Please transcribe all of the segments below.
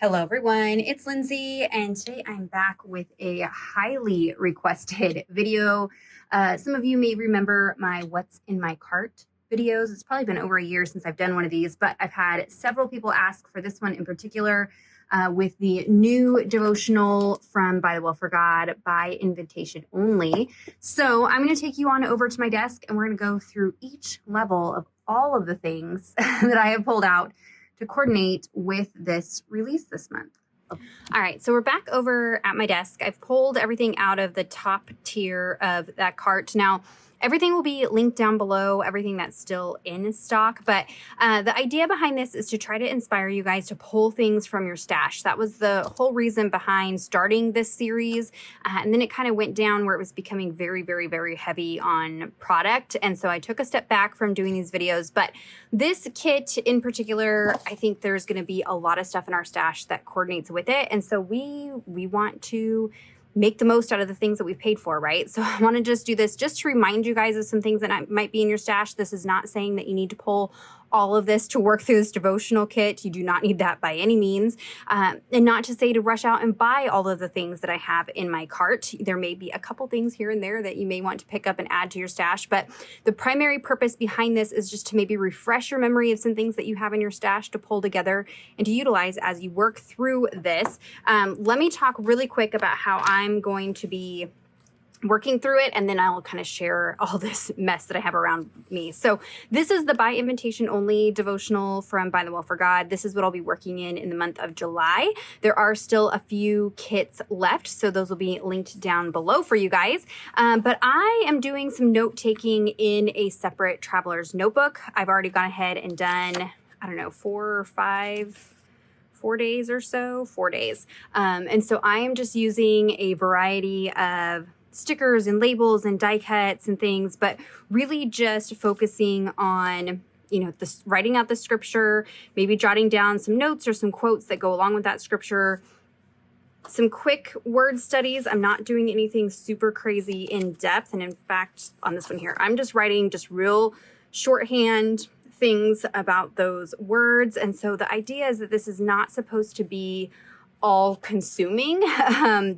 Hello everyone, it's Lindsay, and today I'm back with a highly requested video. Some of you may remember my What's in My Cart videos. It's probably been over a year since I've done one of these, but I've had several people ask for this one in particular with the new devotional from ByTheWell4God by invitation only. So I'm going to take you on over to my desk and we're going to go through each level of all of the things that I have pulled out to coordinate with this release this month. All right, so we're back over at my desk. I've pulled everything out of the top tier of that cart. Now, everything will be linked down below, everything that's still in stock. But the idea behind this is to try to inspire you guys to pull things from your stash. That was the whole reason behind starting this series. And then it kind of went down where it was becoming very, very, very heavy on product. And so I took a step back from doing these videos. But this kit in particular, I think there's going to be a lot of stuff in our stash that coordinates with it. And so we want to make the most out of the things that we've paid for, right? So I want to just do this just to remind you guys of some things that might be in your stash. This is not saying that you need to pull all of this to work through this devotional kit. You do not need that by any means. And not to say to rush out and buy all of the things that I have in my cart. There may be a couple things here and there that you may want to pick up and add to your stash, but the primary purpose behind this is just to maybe refresh your memory of some things that you have in your stash to pull together and to utilize as you work through this. Let me talk really quick about how I'm going to be working through it, and then I'll kind of share all this mess that I have around me. So this is the by invitation only devotional from ByTheWell4God. This is what I'll be working in the month of July. There are still a few kits left, so those will be linked down below for you guys. But I am doing some note taking in a separate traveler's notebook. I've already gone ahead and done, I don't know, 4 days or so, 4 days. And so I am just using a variety of stickers and labels and die cuts and things, but really just focusing on, writing out the scripture, maybe jotting down some notes or some quotes that go along with that scripture, some quick word studies. I'm not doing anything super crazy in depth. And in fact, on this one here, I'm just writing just real shorthand things about those words. And so the idea is that this is not supposed to be all consuming,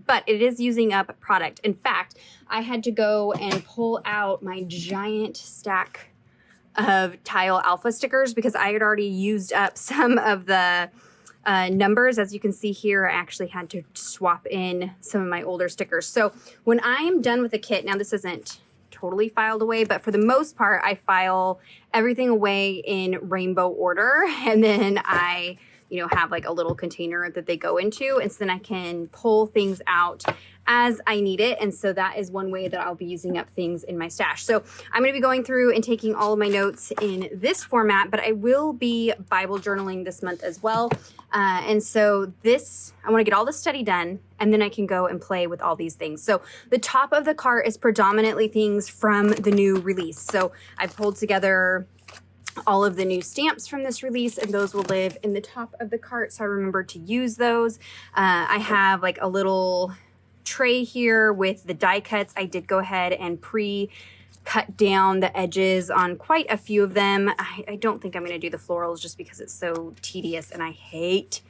but it is using up product. In fact, I had to go and pull out my giant stack of Tile Alpha stickers because I had already used up some of the numbers. As you can see here, I actually had to swap in some of my older stickers. So when I'm done with the kit, now this isn't totally filed away, but for the most part, I file everything away in rainbow order. And then I have like a little container that they go into, and so then I can pull things out as I need it. And so that is one way that I'll be using up things in my stash. So I'm going to be going through and taking all of my notes in this format, but I will be Bible journaling this month as well. And so I want to get all the study done, and then I can go and play with all these things. So the top of the cart is predominantly things from the new release. So I've pulled together all of the new stamps from this release, and those will live in the top of the cart, so I remember to use those. I have like a little tray here with the die cuts. I did go ahead and cut down the edges on quite a few of them. I don't think I'm going to do the florals just because it's so tedious, and I hate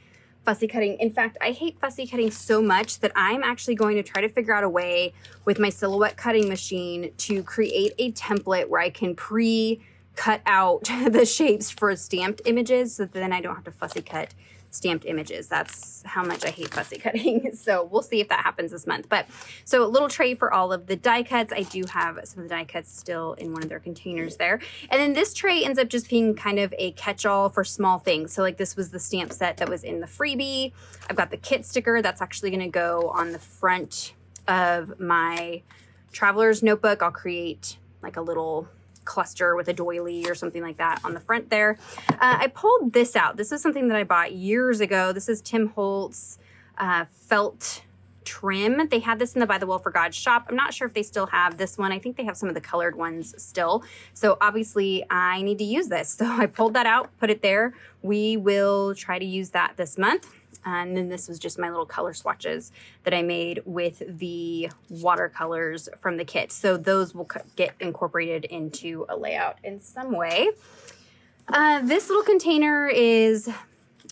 fussy cutting. In fact, I hate fussy cutting so much that I'm actually going to try to figure out a way with my silhouette cutting machine to create a template where I can cut out the shapes for stamped images, so that then I don't have to fussy cut stamped images. That's how much I hate fussy cutting. So we'll see if that happens this month. But so a little tray for all of the die cuts. I do have some of the die cuts still in one of their containers there. And then this tray ends up just being kind of a catch-all for small things. So like this was the stamp set that was in the freebie. I've got the kit sticker that's actually going to go on the front of my traveler's notebook. I'll create like a little cluster with a doily or something like that on the front there. I pulled this out. This is something that I bought years ago. This is Tim Holtz felt trim. They had this in the ByTheWell4God shop. I'm not sure if they still have this one. I think they have some of the colored ones still. So obviously I need to use this. So I pulled that out, put it there. We will try to use that this month. And then this was just my little color swatches that I made with the watercolors from the kit. So those will get incorporated into a layout in some way. This little container is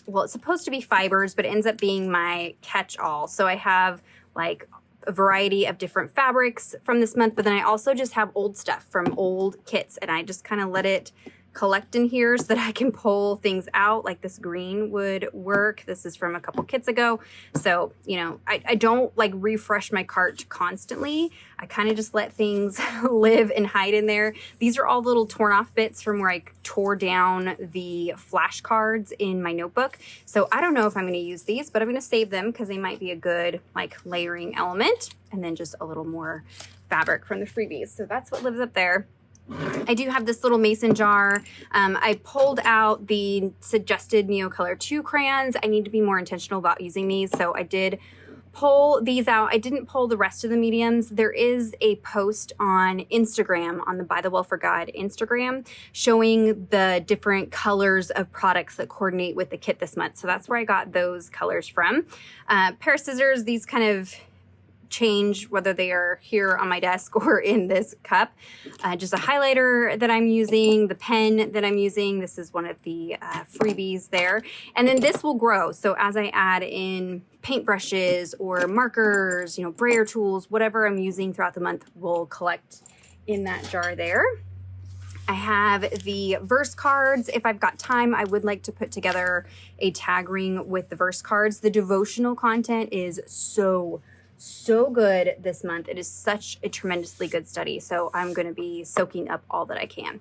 well, it's supposed to be fibers, but it ends up being my catch-all. So I have like a variety of different fabrics from this month, but then I also just have old stuff from old kits, and I just kind of let it collect in here so that I can pull things out. Like this green would work. This is from a couple kits ago. So, you know, I don't like refresh my cart constantly. I kind of just let things live and hide in there. These are all little torn off bits from where I tore down the flashcards in my notebook. So I don't know if I'm going to use these, but I'm going to save them because they might be a good like layering element, and then just a little more fabric from the freebies. So that's what lives up there. I do have this little mason jar. I pulled out the suggested Neocolor 2 crayons. I need to be more intentional about using these, so I did pull these out. I didn't pull the rest of the mediums. There is a post on Instagram, on the ByTheWell4God Instagram, showing the different colors of products that coordinate with the kit this month. So that's where I got those colors from. Pair of scissors, these kind of change whether they are here on my desk or in this cup. Just a highlighter that I'm using, the pen that I'm using. This is one of the freebies there. And then this will grow. So as I add in paintbrushes or markers, you know, brayer tools, whatever I'm using throughout the month will collect in that jar there. I have the verse cards. If I've got time, I would like to put together a tag ring with the verse cards. The devotional content is so good this month. It is such a tremendously good study. So I'm going to be soaking up all that I can.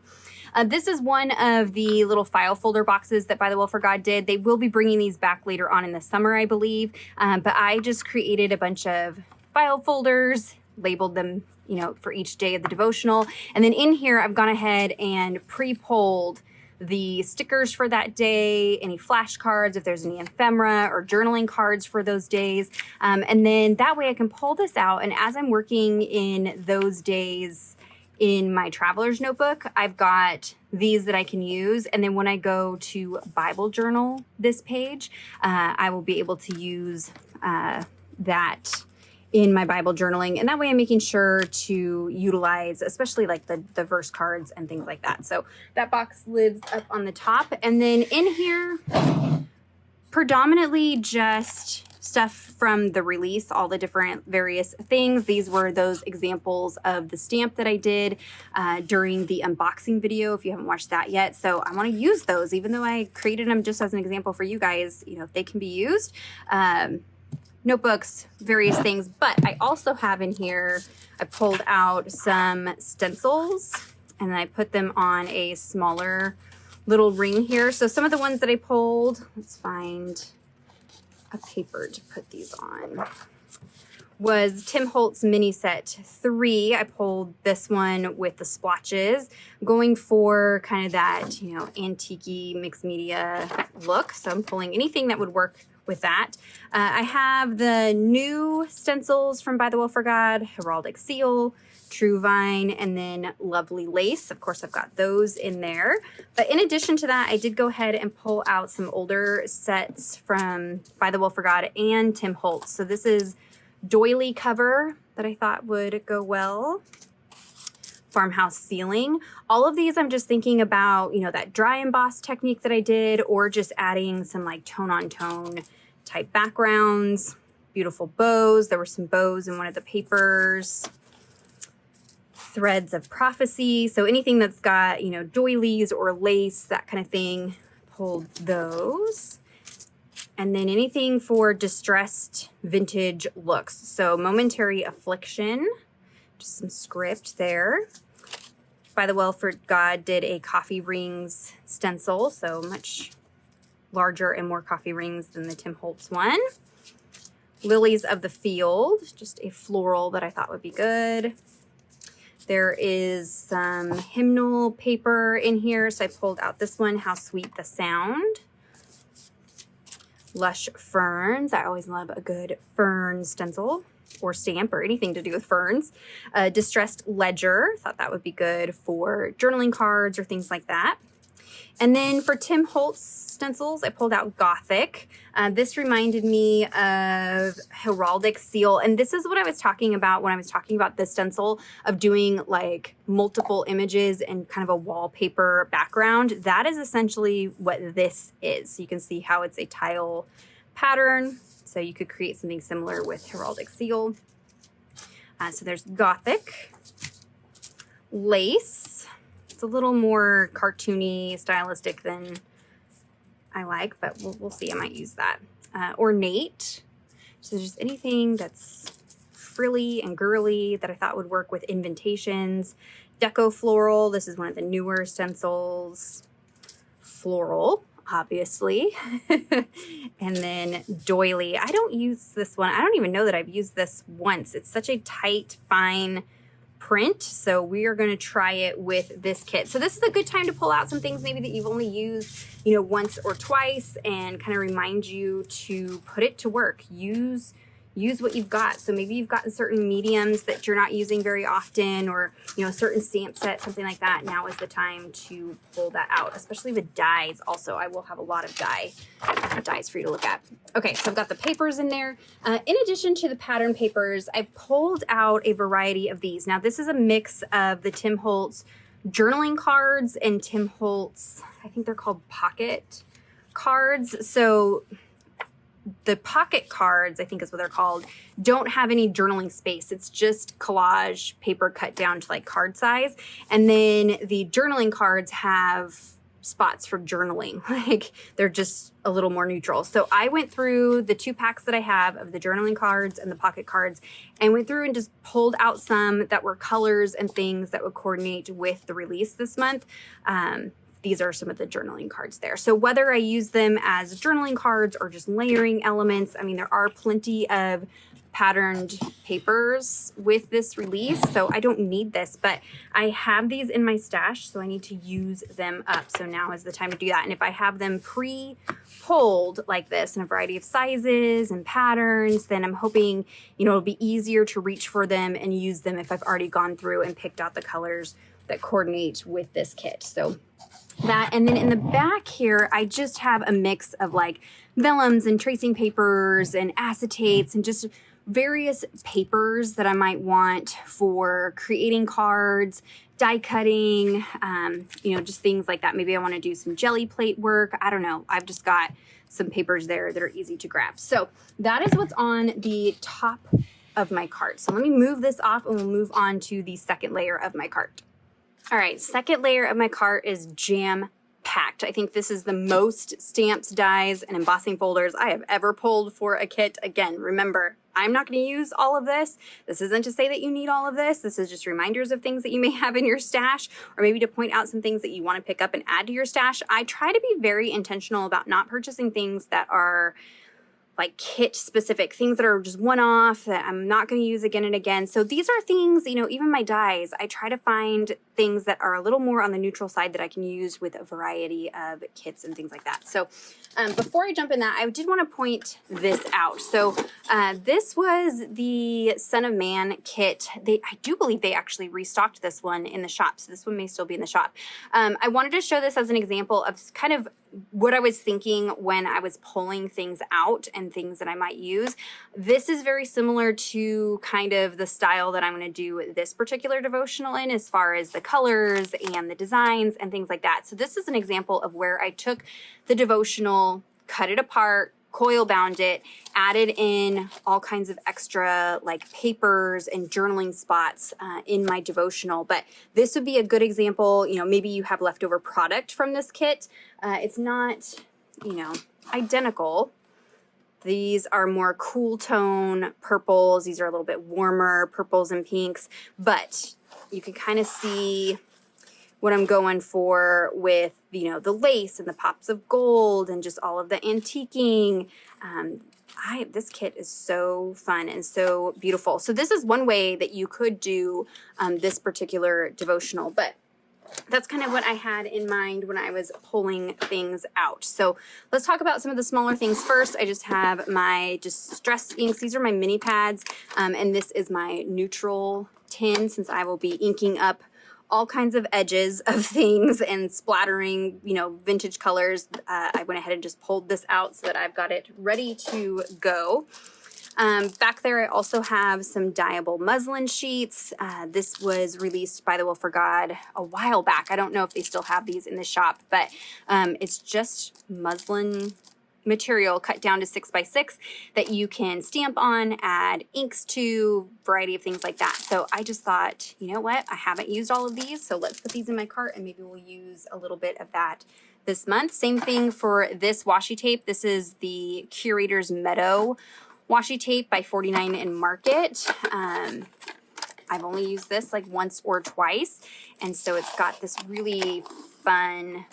This is one of the little file folder boxes that ByTheWell4God did. They will be bringing these back later on in the summer, I believe. But I just created a bunch of file folders, labeled them, you know, for each day of the devotional. And then in here, I've gone ahead and pre-pulled the stickers for that day, any flashcards, if there's any ephemera or journaling cards for those days. And then that way I can pull this out. And as I'm working in those days in my traveler's notebook, I've got these that I can use. And then when I go to Bible journal this page, I will be able to use that in my Bible journaling. And that way I'm making sure to utilize, especially like the verse cards and things like that. So that box lives up on the top. And then in here, predominantly just stuff from the release, all the different various things. These were those examples of the stamp that I did during the unboxing video, if you haven't watched that yet. So I want to use those, even though I created them just as an example for you guys, you know, if they can be used. Notebooks, various things, but I also have in here, I pulled out some stencils and then I put them on a smaller little ring here. So some of the ones that I pulled, let's find a paper to put these on, was Tim Holtz mini set 3. I pulled this one with the splotches, going for kind of that, you know, antique-y mixed media look. So I'm pulling anything that would work with that. I have the new stencils from ByTheWell4God, Heraldic Seal, True Vine, and then Lovely Lace. Of course, I've got those in there. But in addition to that, I did go ahead and pull out some older sets from ByTheWell4God and Tim Holtz. So this is doily cover that I thought would go well. Farmhouse ceiling. All of these I'm just thinking about, you know, that dry emboss technique that I did, or just adding some like tone on tone type backgrounds. Beautiful bows. There were some bows in one of the papers. Threads of prophecy. So anything that's got, you know, doilies or lace, that kind of thing, pulled those. And then anything for distressed vintage looks. So Momentary Affliction, just some script there. ByTheWell4God did a coffee rings stencil, so much larger and more coffee rings than the Tim Holtz one. Lilies of the Field, just a floral that I thought would be good. There is some hymnal paper in here, so I pulled out this one, How Sweet the Sound. Lush Ferns, I always love a good fern stencil or stamp or anything to do with ferns. Distressed Ledger, thought that would be good for journaling cards or things like that. And then for Tim Holtz stencils, I pulled out Gothic. This reminded me of Heraldic Seal. And this is what I was talking about when I was talking about the stencil of doing like multiple images and kind of a wallpaper background. That is essentially what this is. So you can see how it's a tile pattern. So you could create something similar with Heraldic Seal. So there's Gothic. Lace. It's a little more cartoony, stylistic than I like, but we'll see. I might use that. Ornate. So just anything that's frilly and girly that I thought would work with invitations. Deco Floral. This is one of the newer stencils. Floral, obviously. And then Doily. I don't use this one. I don't even know that I've used this once. It's such a tight, fine print, so we are going to try it with this kit. So this is a good time to pull out some things maybe that you've only used, you know, once or twice, and kind of remind you to put it to work. Use what you've got. So maybe you've gotten certain mediums that you're not using very often, or, you know, a certain stamp set, something like that. Now is the time to pull that out, especially with dies. Also, I will have a lot of dies for you to look at. Okay, so I've got the papers in there. In addition to the pattern papers, I've pulled out a variety of these. Now, this is a mix of the Tim Holtz journaling cards and Tim Holtz, I think they're called pocket cards. So the pocket cards, I think is what they're called, don't have any journaling space. It's just collage paper cut down to like card size. And then the journaling cards have spots for journaling. Like they're just a little more neutral. So I went through the 2 packs that I have of the journaling cards and the pocket cards, and went through and just pulled out some that were colors and things that would coordinate with the release this month. These are some of the journaling cards there. So whether I use them as journaling cards or just layering elements, I mean, there are plenty of patterned papers with this release, so I don't need this, but I have these in my stash, so I need to use them up. So now is the time to do that. And if I have them pre-pulled like this in a variety of sizes and patterns, then I'm hoping, you know, it'll be easier to reach for them and use them if I've already gone through and picked out the colors that coordinate with this kit. So that, and then in the back here, I just have a mix of like vellums and tracing papers and acetates and just various papers that I might want for creating cards, die cutting, you know, just things like that. Maybe I want to do some jelly plate work. I don't know. I've just got some papers there that are easy to grab. So that is what's on the top of my cart. So let me move this off and we'll move on to the second layer of my cart. All right, second layer of my cart is jam-packed. I think this is the most stamps, dies, and embossing folders I have ever pulled for a kit. Again, remember, I'm not going to use all of this. This isn't to say that you need all of this. This is just reminders of things that you may have in your stash, or maybe to point out some things that you want to pick up and add to your stash. I try to be very intentional about not purchasing things that are like kit specific, things that are just one-off that I'm not going to use again and again. So these are things, you know, even my dies, I try to find things that are a little more on the neutral side that I can use with a variety of kits and things like that. So before I jump in that, I did want to point this out. So this was the Son of Man kit. I do believe they actually restocked this one in the shop. So this one may still be in the shop. I wanted to show this as an example of kind of what I was thinking when I was pulling things out and things that I might use. This is very similar to kind of the style that I'm going to do this particular devotional in, as far as the colors and the designs and things like that. So this is an example of where I took the devotional, cut it apart, coil bound it, added in all kinds of extra like papers and journaling spots in my devotional. But this would be a good example. You know, maybe you have leftover product from this kit. It's not, you know, identical. These are more cool tone purples. These are a little bit warmer purples and pinks, but you can kind of see what I'm going for with, you know, the lace and the pops of gold and just all of the antiquing. This kit is so fun and so beautiful. So this is one way that you could do this particular devotional, but that's kind of what I had in mind when I was pulling things out. So let's talk about some of the smaller things first. I just have my distress inks. These are my mini pads, and this is my neutral tin, since I will be inking up all kinds of edges of things and splattering, you know, vintage colors. I went ahead and just pulled this out so that I've got it ready to go. Back there, I also have some dyeable muslin sheets. This was released by ByTheWell4God a while back. I don't know if they still have these in the shop, but it's just muslin material cut down to 6x6 that you can stamp on, add inks to, variety of things like that. So I just thought, you know what, I haven't used all of these, so let's put these in my cart and maybe we'll use a little bit of that this month. Same thing for this washi tape. This is the Curator's Meadow washi tape by 49 in Market. I've only used this like once or twice, and so it's got this really fun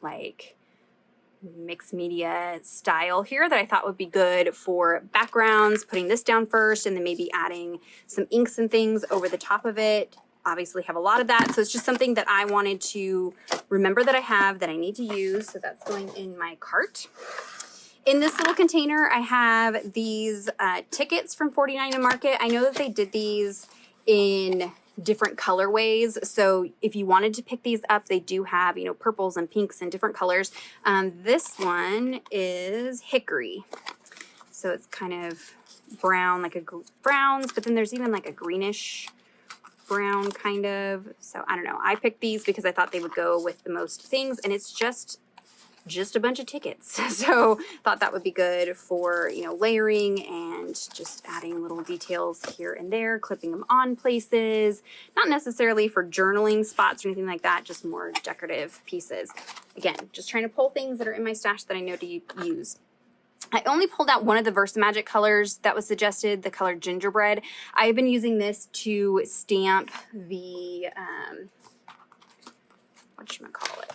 like mixed media style here that I thought would be good for backgrounds, putting this down first and then maybe adding some inks and things over the top of it. Obviously have a lot of that, so it's just something that I wanted to remember that I have that I need to use, so that's going in my cart. In this little container, I have these tickets from 49 in Market. I know that they did these in different colorways, so if you wanted to pick these up, they do have, you know, purples and pinks and different colors. This one is hickory, so it's kind of brown, like browns, but then there's even like a greenish brown kind of. So I don't know, I picked these because I thought they would go with the most things, and it's just a bunch of tickets. So thought that would be good for, you know, layering and just adding little details here and there, clipping them on places, not necessarily for journaling spots or anything like that, just more decorative pieces. Again, just trying to pull things that are in my stash that I know to use. I only pulled out one of the VersaMagic colors that was suggested, the color Gingerbread. I've been using this to stamp the, whatchamacallit?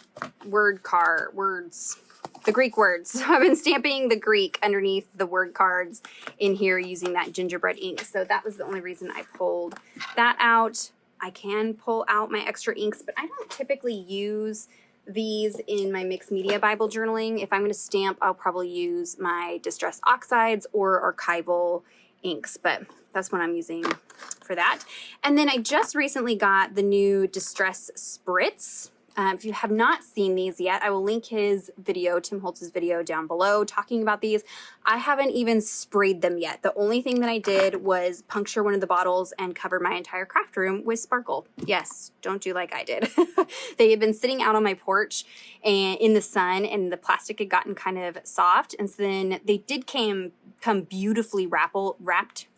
Words, the Greek words. So I've been stamping the Greek underneath the word cards in here using that gingerbread ink. So that was the only reason I pulled that out. I can pull out my extra inks, but I don't typically use these in my mixed media Bible journaling. If I'm going to stamp, I'll probably use my Distress Oxides or archival inks, but that's what I'm using for that. And then I just recently got the new Distress Spritz. If you have not seen these yet, I will link his video, Tim Holtz's video, down below talking about these. I haven't even sprayed them yet. The only thing that I did was puncture one of the bottles and cover my entire craft room with sparkle. Yes, don't do like I did. They had been sitting out on my porch and in the sun, and the plastic had gotten kind of soft. And so then they did come beautifully wrapped.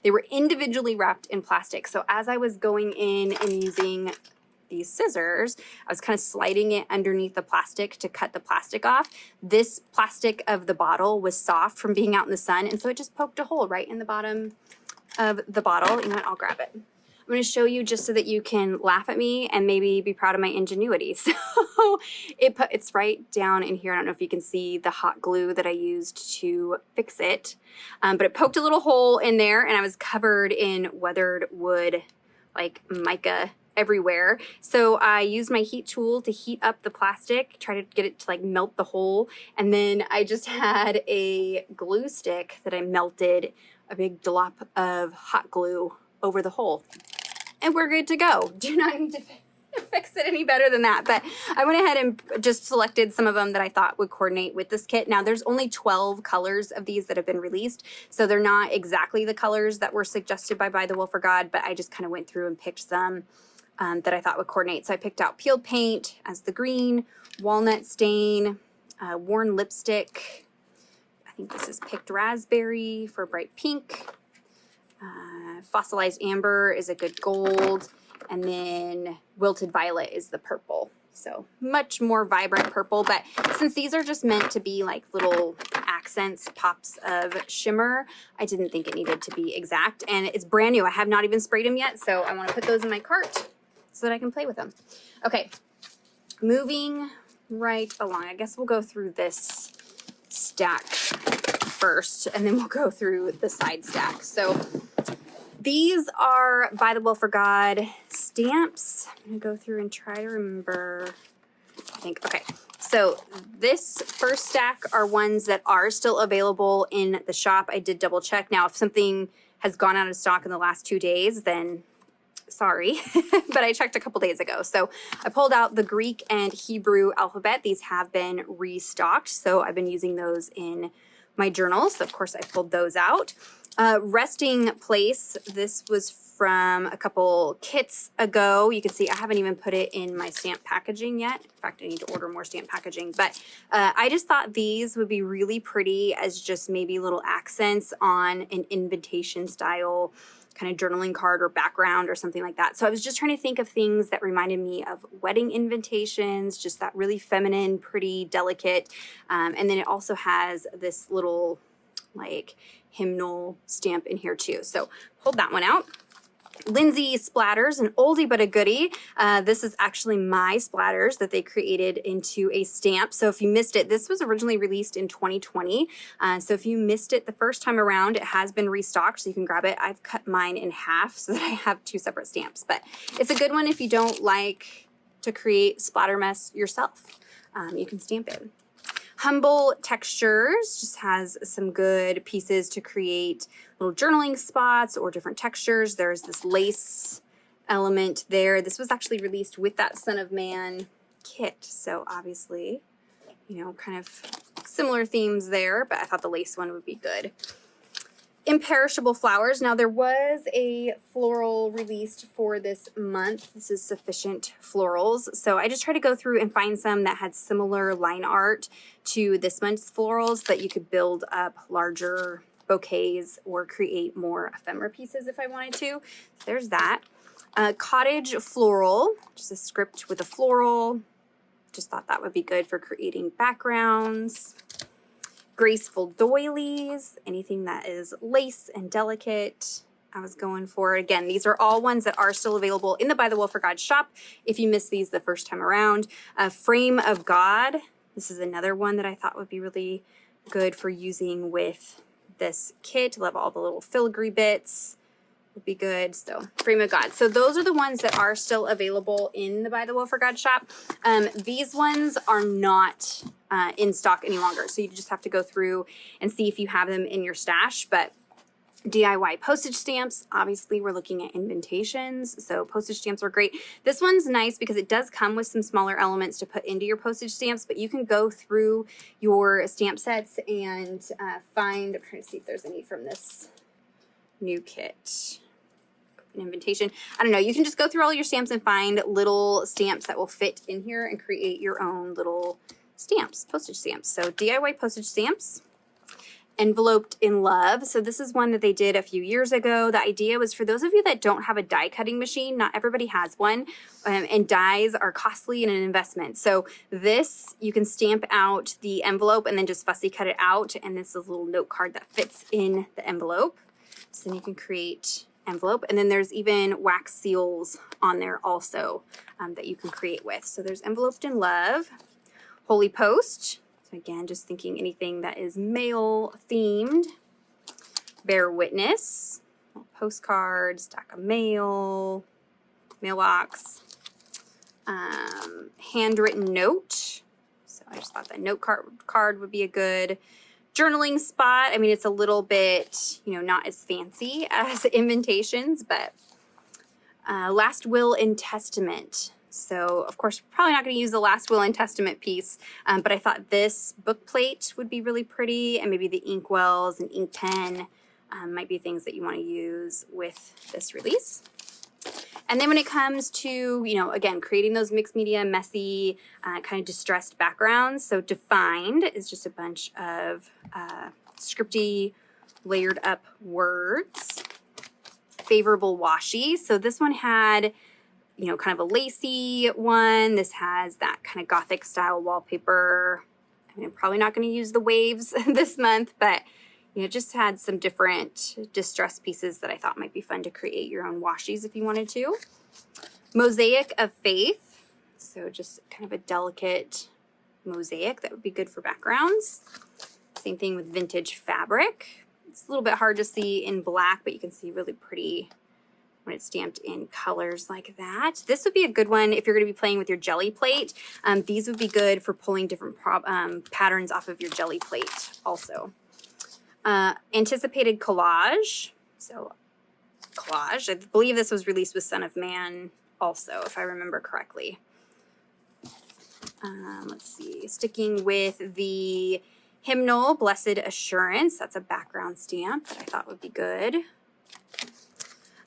They were individually wrapped in plastic. So as I was going in and using these scissors, I was kind of sliding it underneath the plastic to cut the plastic off. This plastic of the bottle was soft from being out in the sun, and so it just poked a hole right in the bottom of the bottle. You know what, I'll grab it. I'm going to show you just so that you can laugh at me and maybe be proud of my ingenuity. So it's right down in here. I don't know if you can see the hot glue that I used to fix it, but it poked a little hole in there, and I was covered in weathered wood, like mica everywhere. So I used my heat tool to heat up the plastic, try to get it to like melt the hole. And then I just had a glue stick that I melted a big dollop of hot glue over the hole. And we're good to go. Do not need to fix it any better than that. But I went ahead and just selected some of them that I thought would coordinate with this kit. Now there's only 12 colors of these that have been released, so they're not exactly the colors that were suggested by ByTheWell4God, but I just kind of went through and picked some that I thought would coordinate. So I picked out peeled paint as the green, walnut stain, worn lipstick. I think this is picked raspberry for bright pink. Fossilized amber is a good gold. And then wilted violet is the purple. So much more vibrant purple, but since these are just meant to be like little accents, pops of shimmer, I didn't think it needed to be exact. And it's brand new. I have not even sprayed them yet, so I want to put those in my cart so that I can play with them. Okay, moving right along. I guess we'll go through this stack first, and then we'll go through the side stack. So these are ByTheWell4God stamps. I'm gonna go through and try to remember, I think, okay. So this first stack are ones that are still available in the shop. I did double check. Now, if something has gone out of stock in the last 2 days, then sorry, but I checked a couple days ago. So I pulled out the Greek and Hebrew alphabet. These have been restocked, so I've been using those in my journals. So of course I pulled those out. Resting place, this was from a couple kits ago. You can see I haven't even put it in my stamp packaging yet. In fact, I need to order more stamp packaging, but I just thought these would be really pretty as just maybe little accents on an invitation style kind of journaling card or background or something like that. So I was just trying to think of things that reminded me of wedding invitations, just that really feminine, pretty, delicate. And then it also has this little like hymnal stamp in here too. So hold that one out. Lindsey Splatters, an oldie but a goodie. This is actually my splatters that they created into a stamp. So if you missed it, this was originally released in 2020. So if you missed it the first time around, it has been restocked, so you can grab it. I've cut mine in half so that I have 2 separate stamps, but it's a good one if you don't like to create splatter mess yourself. You can stamp it. Humble Textures just has some good pieces to create little journaling spots or different textures. There's this lace element there. This was actually released with that Son of Man kit. So obviously, you know, kind of similar themes there, but I thought the lace one would be good. Imperishable Flowers. Now there was a floral released for this month. This is Sufficient Florals. So I just try to go through and find some that had similar line art to this month's florals that you could build up larger bouquets or create more ephemera pieces if I wanted to. So there's that. Cottage Floral, just a script with a floral. Just thought that would be good for creating backgrounds. Graceful Doilies, anything that is lace and delicate, I was going for. Again, these are all ones that are still available in the ByTheWell4God shop if you missed these the first time around. Frame of God, this is another one that I thought would be really good for using with this kit. Love all the little filigree bits. Would be good. So Frame of God. So those are the ones that are still available in the ByTheWell4God shop. These ones are not in stock any longer. So you just have to go through and see if you have them in your stash. But DIY postage stamps, obviously we're looking at invitations. So postage stamps are great. This one's nice because it does come with some smaller elements to put into your postage stamps, but you can go through your stamp sets and find, I'm trying to see if there's any from this new kit. An invitation. I don't know. You can just go through all your stamps and find little stamps that will fit in here and create your own little stamps, postage stamps. So DIY postage stamps. Enveloped in Love. So this is one that they did a few years ago. The idea was for those of you that don't have a die cutting machine, not everybody has one, and dies are costly and an investment. So this, you can stamp out the envelope and then just fussy cut it out. And this is a little note card that fits in the envelope. So then you can create envelope. And then there's even wax seals on there also that you can create with. So there's Enveloped in Love. Holy Post. So again, just thinking anything that is male themed. Bear Witness. Postcard, stack of mail, mailbox. Handwritten note. So I just thought that note card would be a good journaling spot. I mean, it's a little bit, you know, not as fancy as invitations, but Last Will and Testament. So, of course, probably not going to use the Last Will and Testament piece, but I thought this book plate would be really pretty, and maybe the inkwells and ink pen might be things that you want to use with this release. And then when it comes to, you know, again, creating those mixed media, messy, kind of distressed backgrounds. So Defined is just a bunch of scripty, layered up words. Favorable Washi. So this one had, you know, kind of a lacy one. This has that kind of gothic style wallpaper. I mean, I'm probably not going to use the waves this month, but you know, just had some different distress pieces that I thought might be fun to create your own washies if you wanted to. Mosaic of Faith. So just kind of a delicate mosaic that would be good for backgrounds. Same thing with Vintage Fabric. It's a little bit hard to see in black, but you can see really pretty when it's stamped in colors like that. This would be a good one if you're going to be playing with your jelly plate. These would be good for pulling different patterns off of your jelly plate also. Anticipated Collage. So collage. I believe this was released with Son of Man also, if I remember correctly. Let's see, sticking with the hymnal, Blessed Assurance. That's a background stamp that I thought would be good.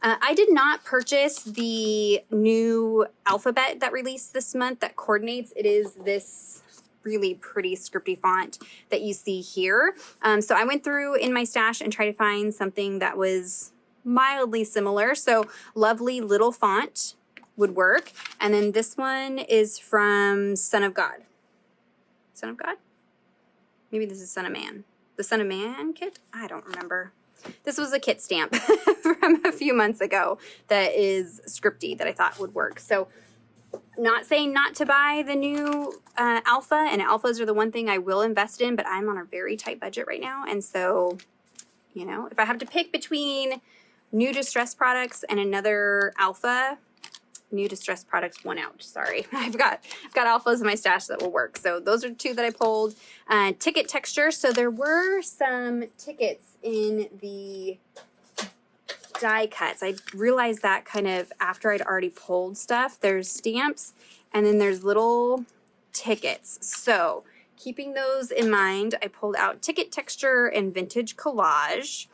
I did not purchase the new alphabet that released this month that coordinates. It is this really pretty scripty font that you see here. So I went through in my stash and tried to find something that was mildly similar. So Lovely Little Font would work. And then this one is from Son of God. Son of God? Maybe this is Son of Man. The Son of Man kit? I don't remember. This was a kit stamp from a few months ago that is scripty that I thought would work. So not saying not to buy the new alpha, and alphas are the one thing I will invest in, but I'm on a very tight budget right now. And so, you know, if I have to pick between new distress products and another alpha, new distress products won out. Sorry, I've got alphas in my stash that will work. So those are two that I pulled. Ticket texture. So there were some tickets in the die cuts. I realized that kind of after I'd already pulled stuff. There's stamps and then there's little tickets. So keeping those in mind, I pulled out ticket texture and vintage collage.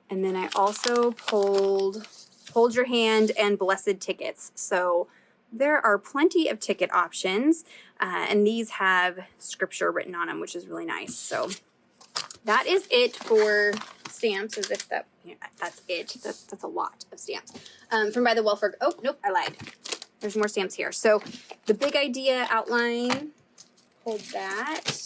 And then I also pulled Hold Your Hand and Blessed Tickets. So there are plenty of ticket options, and these have scripture written on them, which is really nice. So that is it for stamps, as if that, you know, that's it. That's a lot of stamps. From ByTheWell4God. Oh, nope, I lied. There's more stamps here. So the big idea outline, hold that.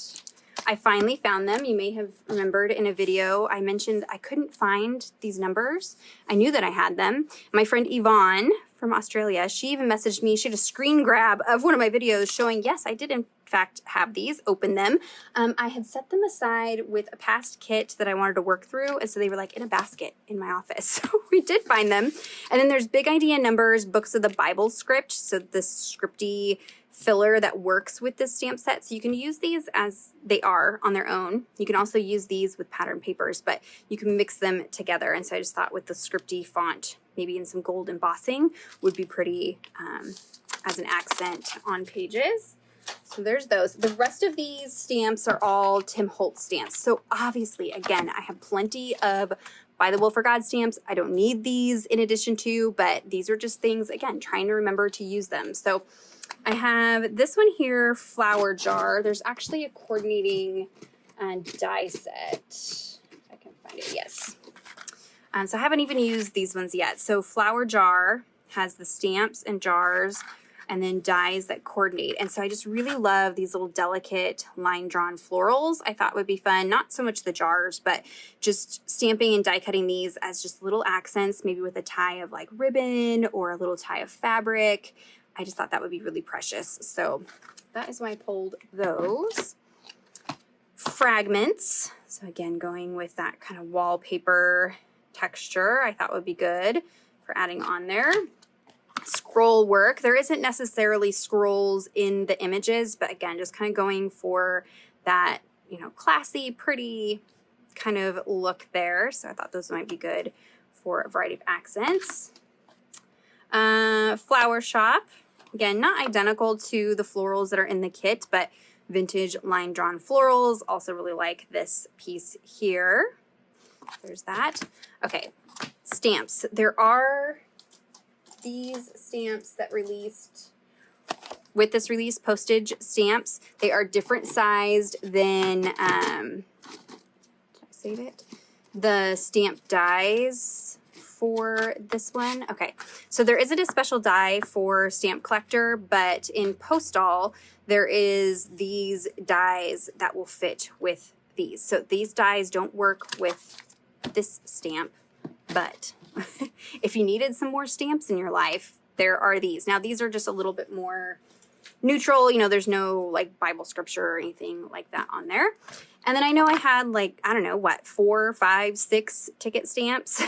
I finally found them. You may have remembered in a video I mentioned I couldn't find these numbers. I knew that I had them. My friend Yvonne from Australia, she even messaged me. She had a screen grab of one of my videos showing, yes, I did in fact have these, open them. I had set them aside with a past kit that I wanted to work through, and so they were like in a basket in my office. So we did find them. And then there's Big Idea Numbers, Books of the Bible Script, so the scripty filler that works with this stamp set. So you can use these as they are on their own. You can also use these with pattern papers, but you can mix them together. And so I just thought with the scripty font, maybe in some gold embossing, would be pretty as an accent on pages. So there's those. The rest of these stamps are all Tim Holtz stamps. So obviously, again, I have plenty of ByTheWell4God stamps. I don't need these in addition to, but these are just things, again, trying to remember to use them. So I have this one here, Flower Jar. There's actually a coordinating die set. If I can find it, yes. So I haven't even used these ones yet. So Flower Jar has the stamps and jars and then dies that coordinate. And so I just really love these little delicate line-drawn florals. I thought would be fun. Not so much the jars, but just stamping and die cutting these as just little accents, maybe with a tie of like ribbon or a little tie of fabric. I just thought that would be really precious. So that is why I pulled those. Fragments. So again, going with that kind of wallpaper texture, I thought would be good for adding on there. Scroll work. There isn't necessarily scrolls in the images, but again, just kind of going for that, you know, classy, pretty kind of look there. So I thought those might be good for a variety of accents. Flower Shop. Again, not identical to the florals that are in the kit, but vintage line drawn florals. Also really like this piece here. There's that. Okay, stamps. There are these stamps that released with this release, postage stamps. They are different sized than, did I save it? The stamp dies for this one. Okay, so there isn't a special die for Stamp Collector, but in Postal, there is these dies that will fit with these. So these dies don't work with this stamp, but if you needed some more stamps in your life, there are these. Now, these are just a little bit more neutral. You know, there's no like Bible scripture or anything like that on there. And then I know I had like, I don't know, what, 4, 5, 6 ticket stamps.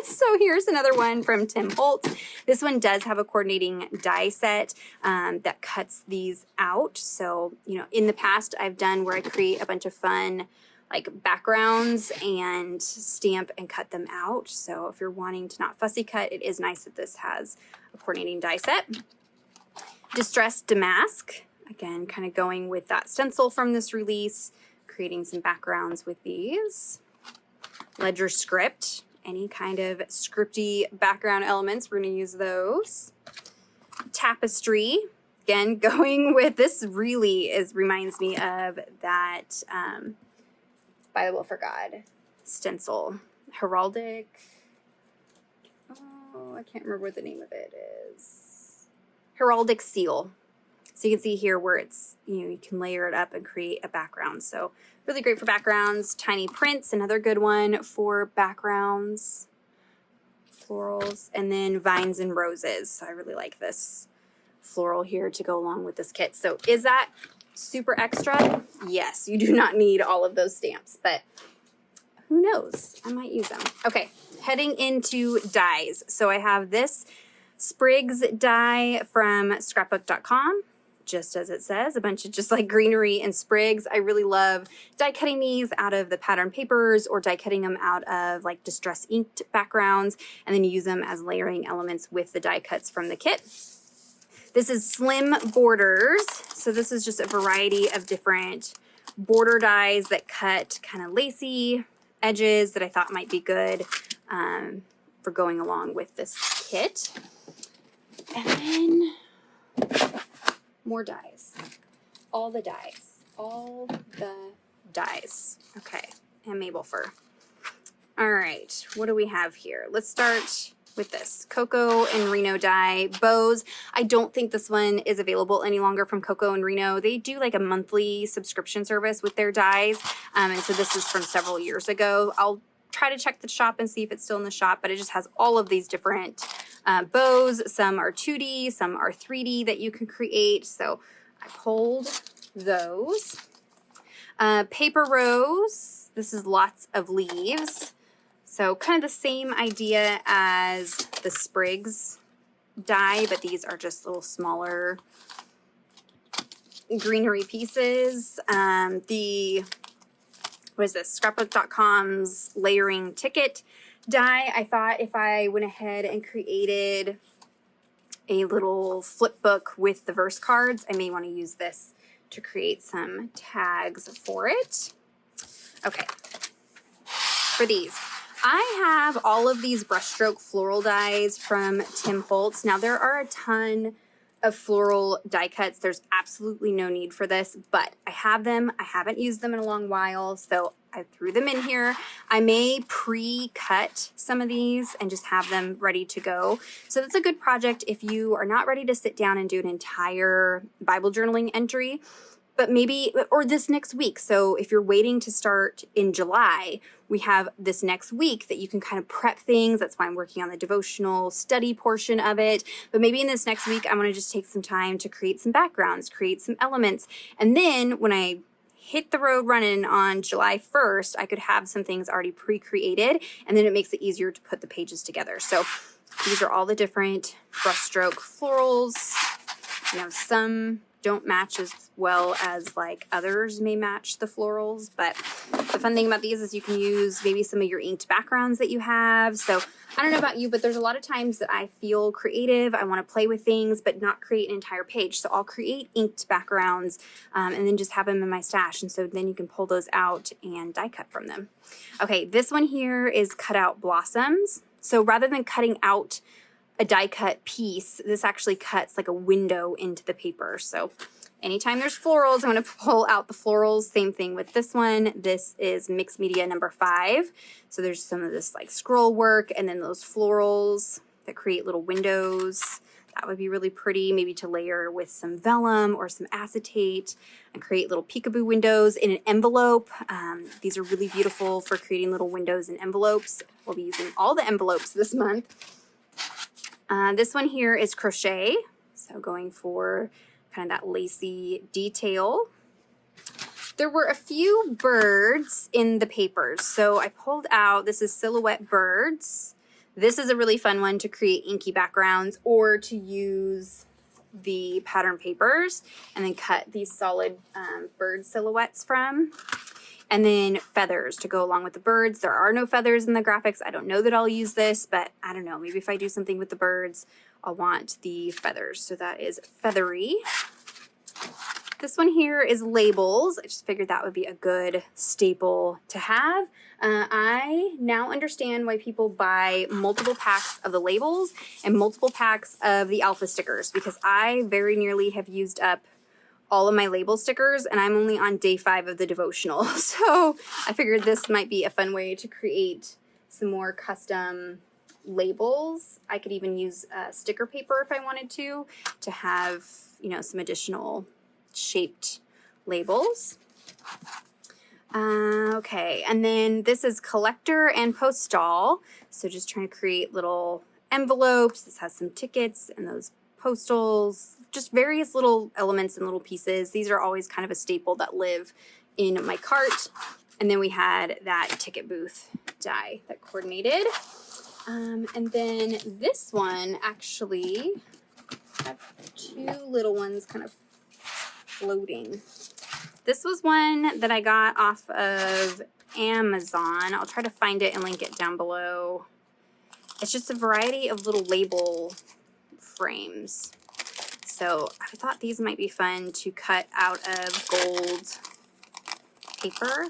So here's another one from Tim Holtz. This one does have a coordinating die set that cuts these out. So, you know, in the past I've done where I create a bunch of fun like backgrounds and stamp and cut them out. So if you're wanting to not fussy cut, it is nice that this has a coordinating die set. Distressed Damask, again, kind of going with that stencil from this release, creating some backgrounds with these. Ledger Script, any kind of scripty background elements, we're going to use those. Tapestry, again, going with this really reminds me of that ByTheWell4God stencil. Heraldic, oh, I can't remember what the name of it is. Heraldic Seal. So you can see here where it's, you can layer it up and create a background. So really great for backgrounds. Tiny Prints, another good one for backgrounds. Florals, and then Vines and Roses. So I really like this floral here to go along with this kit. So is that super extra? Yes, you do not need all of those stamps, but who knows? I might use them. Okay, heading into dies. So I have this Sprigs die from scrapbook.com. Just as it says, a bunch of just like greenery and sprigs. I really love die cutting these out of the pattern papers or die cutting them out of like distress inked backgrounds and then use them as layering elements with the die cuts from the kit. This is Slim Borders. So this is just a variety of different border dies that cut kind of lacy edges that I thought might be good for going along with this kit. And then more dies. All the dies. All the dies. Okay. And maple fur. All right. What do we have here? Let's start with this. Coco and Reno die. Bows. I don't think this one is available any longer from Coco and Reno. They do like a monthly subscription service with their dies. And so this is from several years ago. I'll try to check the shop and see if it's still in the shop, but it just has all of these different bows. Some are 2D, some are 3D that you can create. So I pulled those. Paper Rose. This is lots of leaves. So kind of the same idea as the Sprigs die, but these are just little smaller greenery pieces. What is this? Scrapbook.com's layering ticket die. I thought if I went ahead and created a little flip book with the verse cards, I may want to use this to create some tags for it. Okay, for these, I have all of these brushstroke floral dies from Tim Holtz. Now there are a ton of floral die cuts. There's absolutely no need for this, but I have them. I haven't used them in a long while, so I threw them in here. I may pre-cut some of these and just have them ready to go. So that's a good project if you are not ready to sit down and do an entire Bible journaling entry, but maybe, or this next week. So if you're waiting to start in July, we have this next week that you can kind of prep things. That's why I'm working on the devotional study portion of it. But maybe in this next week, I want to just take some time to create some backgrounds, create some elements. And then when I hit the road running on July 1st, I could have some things already pre-created, and then it makes it easier to put the pages together. So these are all the different brushstroke florals. You know, some don't match as well as like others may match the florals, but the fun thing about these is you can use maybe some of your inked backgrounds that you have. So I don't know about you, but there's a lot of times that I feel creative. I want to play with things, but not create an entire page. So I'll create inked backgrounds and then just have them in my stash. And so then you can pull those out and die cut from them. Okay, this one here is cut out blossoms. So rather than cutting out a die cut piece, this actually cuts like a window into the paper. So anytime there's florals, I'm going to pull out the florals. Same thing with this one. This is mixed media number 5. So there's some of this like scroll work and then those florals that create little windows. That would be really pretty, maybe to layer with some vellum or some acetate and create little peekaboo windows in an envelope. These are really beautiful for creating little windows in envelopes. We'll be using all the envelopes this month. This one here is crochet. So going for kind of that lacy detail. There were a few birds in the papers. So I pulled out, this is Silhouette Birds. This is a really fun one to create inky backgrounds or to use the pattern papers and then cut these solid bird silhouettes from. And then feathers to go along with the birds. There are no feathers in the graphics. I don't know that I'll use this, but I don't know. Maybe if I do something with the birds, I'll want the feathers. So that is feathery. This one here is labels. I just figured that would be a good staple to have. I now understand why people buy multiple packs of the labels and multiple packs of the alpha stickers, because I very nearly have used up all of my label stickers and I'm only on day 5 of the devotional. So I figured this might be a fun way to create some more custom labels. I could even use sticker paper if I wanted to have, you know, some additional shaped labels. Okay, and then this is collector and postal. So just trying to create little envelopes. This has some tickets and those postals, just various little elements and little pieces. These are always kind of a staple that live in my cart. And then we had that ticket booth die that coordinated. And then this one actually have 2 little ones kind of floating. This was one that I got off of Amazon. I'll try to find it and link it down below. It's just a variety of little label frames. So I thought these might be fun to cut out of gold paper.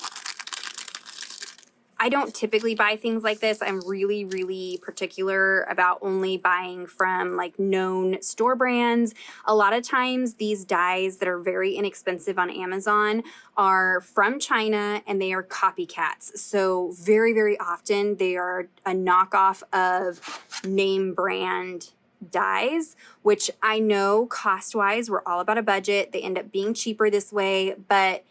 I don't typically buy things like this. I'm really, really particular about only buying from like known store brands. A lot of times these dies that are very inexpensive on Amazon are from China and they are copycats. So very, very often they are a knockoff of name brand dies, which I know cost-wise, we're all about a budget. They end up being cheaper this way, but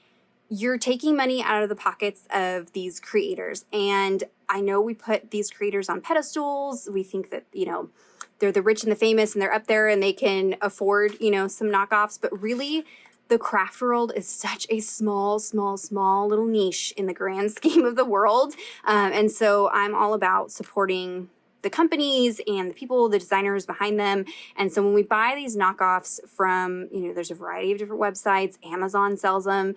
you're taking money out of the pockets of these creators. And I know we put these creators on pedestals. We think that, you know, they're the rich and the famous and they're up there and they can afford, you know, some knockoffs. But really, the craft world is such a small, small, small little niche in the grand scheme of the world. And so I'm all about supporting the companies and the people, the designers behind them. And so when we buy these knockoffs from, you know, there's a variety of different websites, Amazon sells them,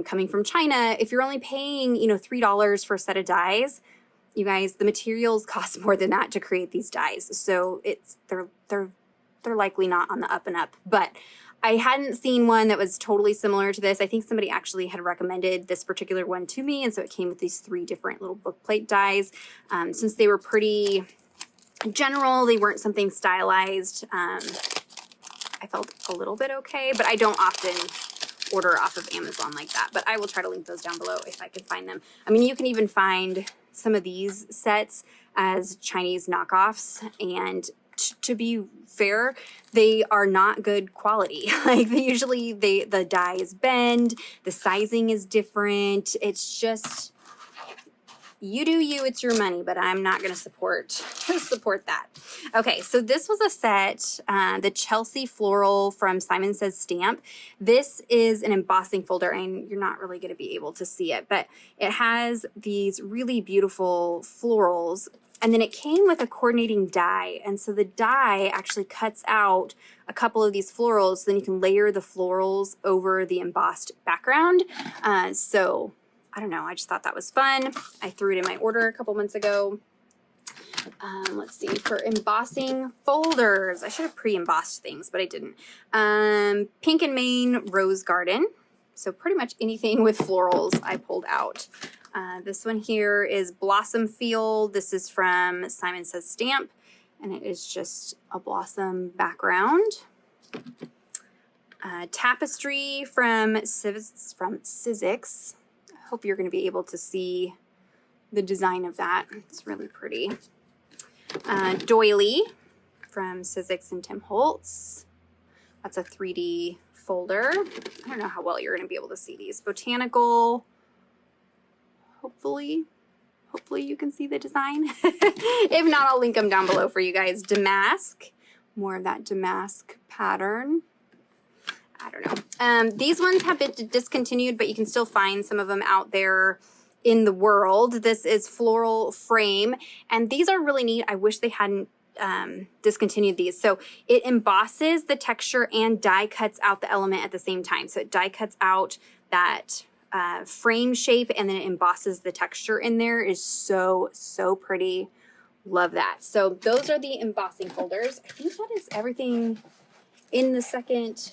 coming from China. If you're only paying, you know, $3 for a set of dies, you guys, the materials cost more than that to create these dies. So they're likely not on the up and up. But I hadn't seen one that was totally similar to this. I think somebody actually had recommended this particular one to me. And so it came with these 3 different little bookplate dies. Since they were pretty general, they weren't something stylized. I felt a little bit okay, but I don't often order off of Amazon like that. But I will try to link those down below if I can find them. I mean, you can even find some of these sets as Chinese knockoffs, and to be fair, they are not good quality. Like the die is bend, the sizing is different. It's just, you do you, it's your money, but I'm not going to support that. Okay, so this was a set, the Chelsea Floral from Simon Says Stamp. This is an embossing folder, and you're not really going to be able to see it, but it has these really beautiful florals, and then it came with a coordinating die, and so the die actually cuts out a couple of these florals, so then you can layer the florals over the embossed background. So I don't know, I just thought that was fun. I threw it in my order a couple months ago. Let's see, for embossing folders, I should have pre-embossed things, but I didn't. Pink and Main Rose Garden. So pretty much anything with florals I pulled out. This one here is Blossom Field. This is from Simon Says Stamp, and it is just a blossom background. Tapestry from Sizzix. Hope you're going to be able to see the design of that. It's really pretty. Doily from Sizzix and Tim Holtz. That's a 3D folder. I don't know how well you're going to be able to see these. Botanical. Hopefully you can see the design. If not, I'll link them down below for you guys. Damask. More of that damask pattern. I don't know. These ones have been discontinued, but you can still find some of them out there in the world. This is Floral Frame, and these are really neat. I wish they hadn't discontinued these. So it embosses the texture and die cuts out the element at the same time. So it die cuts out that frame shape, and then it embosses the texture in there. Is so pretty. Love that. So those are the embossing folders. I think that is everything in the second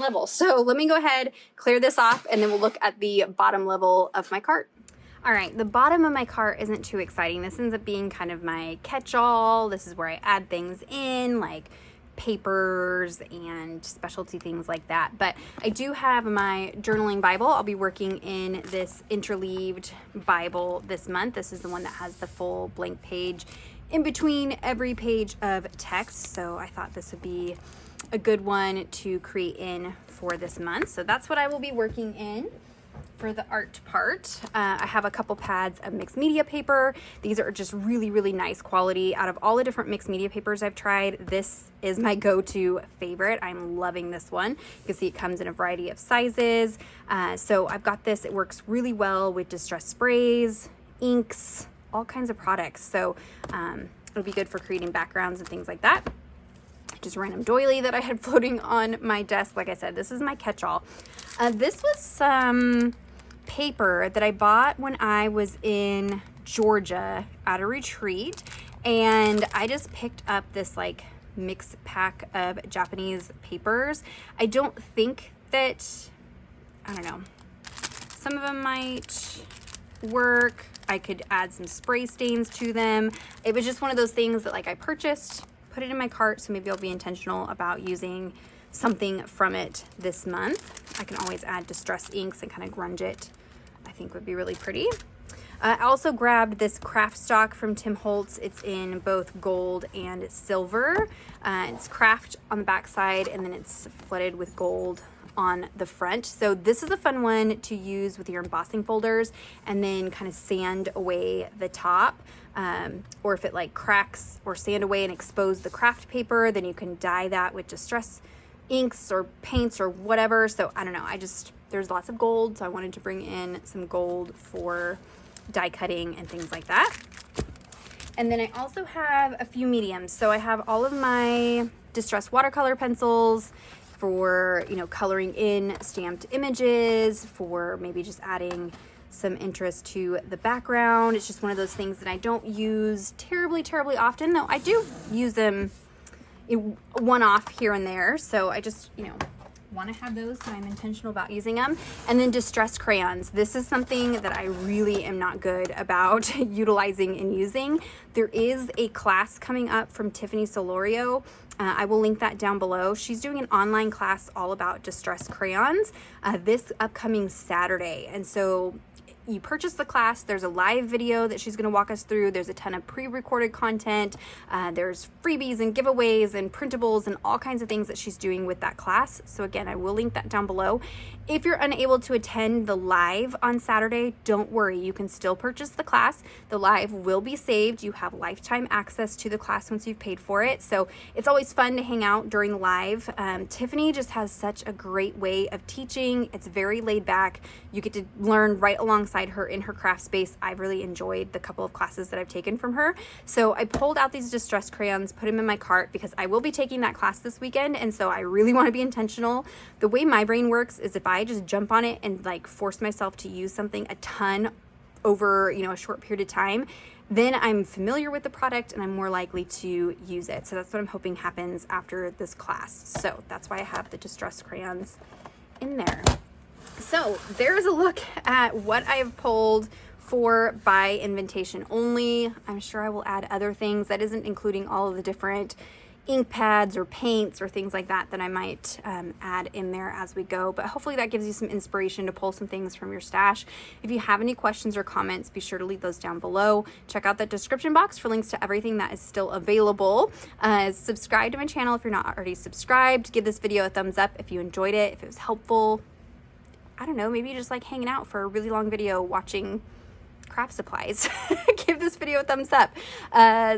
level. So let me go ahead, clear this off, and then we'll look at the bottom level of my cart. All right, the bottom of my cart isn't too exciting. This ends up being kind of my catch-all. This is where I add things in, like papers and specialty things like that. But I do have my journaling Bible. I'll be working in this interleaved Bible this month. This is the one that has the full blank page in between every page of text. So I thought this would be a good one to create in for this month. So that's what I will be working in for the art part. I have a couple pads of mixed media paper. These are just really nice quality. Out of all the different mixed media papers I've tried, this is my go-to favorite. I'm loving this one. You can see it comes in a variety of sizes. So I've got this. It works really well with distress sprays, inks, all kinds of products. So it'll be good for creating backgrounds and things like that. Just a random doily that I had floating on my desk. Like I said, this is my catch-all. This was some paper that I bought when I was in Georgia at a retreat, and I just picked up this like mixed pack of Japanese papers. I don't think that, I don't know, some of them might work. I could add some spray stains to them. It was just one of those things that like I purchased, put it in my cart, so maybe I'll be intentional about using something from it this month. I can always add distress inks and kind of grunge it. I think would be really pretty. I also grabbed this craft stock from Tim Holtz. It's in both gold and silver. It's craft on the back side, and then it's flooded with gold on the front. So this is a fun one to use with your embossing folders and then kind of sand away the top. Or if it like cracks or sand away and expose the craft paper, then you can dye that with distress inks or paints or whatever. So I don't know, there's lots of gold, so I wanted to bring in some gold for die cutting and things like that. And then I also have a few mediums. So I have all of my distress watercolor pencils for, you know, coloring in stamped images, for maybe just adding some interest to the background. It's just one of those things that I don't use terribly often, though I do use them one-off here and there. So I just, you know, want to have those, so I'm intentional about using them. And then distress crayons. This is something that I really am not good about utilizing and using. There is a class coming up from Tiffany Solorio. I will link that down below. She's doing an online class all about distress crayons this upcoming Saturday. And so you purchase the class, there's a live video that she's going to walk us through. There's a ton of pre-recorded content. There's freebies and giveaways and printables and all kinds of things that she's doing with that class. So again, I will link that down below. If you're unable to attend the live on Saturday, don't worry. You can still purchase the class. The live will be saved. You have lifetime access to the class once you've paid for it. So it's always fun to hang out during the live. Tiffany just has such a great way of teaching. It's very laid back. You get to learn right alongside her in her craft space. I've really enjoyed the couple of classes that I've taken from her. So I pulled out these distress crayons, put them in my cart because I will be taking that class this weekend. And so I really want to be intentional. The way my brain works is if I just jump on it and like force myself to use something a ton over, you know, a short period of time, then I'm familiar with the product and I'm more likely to use it. So that's what I'm hoping happens after this class. So that's why I have the distress crayons in there. So there's a look at what I've pulled for by invitation only. I'm sure I will add other things. That isn't including all of the different ink pads or paints or things like that I might add in there as we go. But hopefully that gives you some inspiration to pull some things from your stash. If you have any questions or comments, be sure to leave those down below. Check out the description box for links to everything that is still available. Subscribe to my channel if you're not already subscribed. Give this video a thumbs up if you enjoyed it, if it was helpful. I don't know, maybe you just like hanging out for a really long video watching craft supplies. Give this video a thumbs up.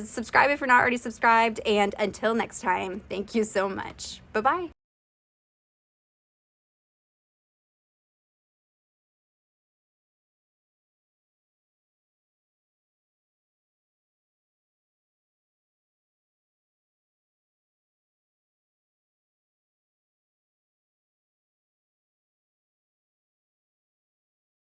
Subscribe if you're not already subscribed. And until next time, thank you so much. Bye-bye.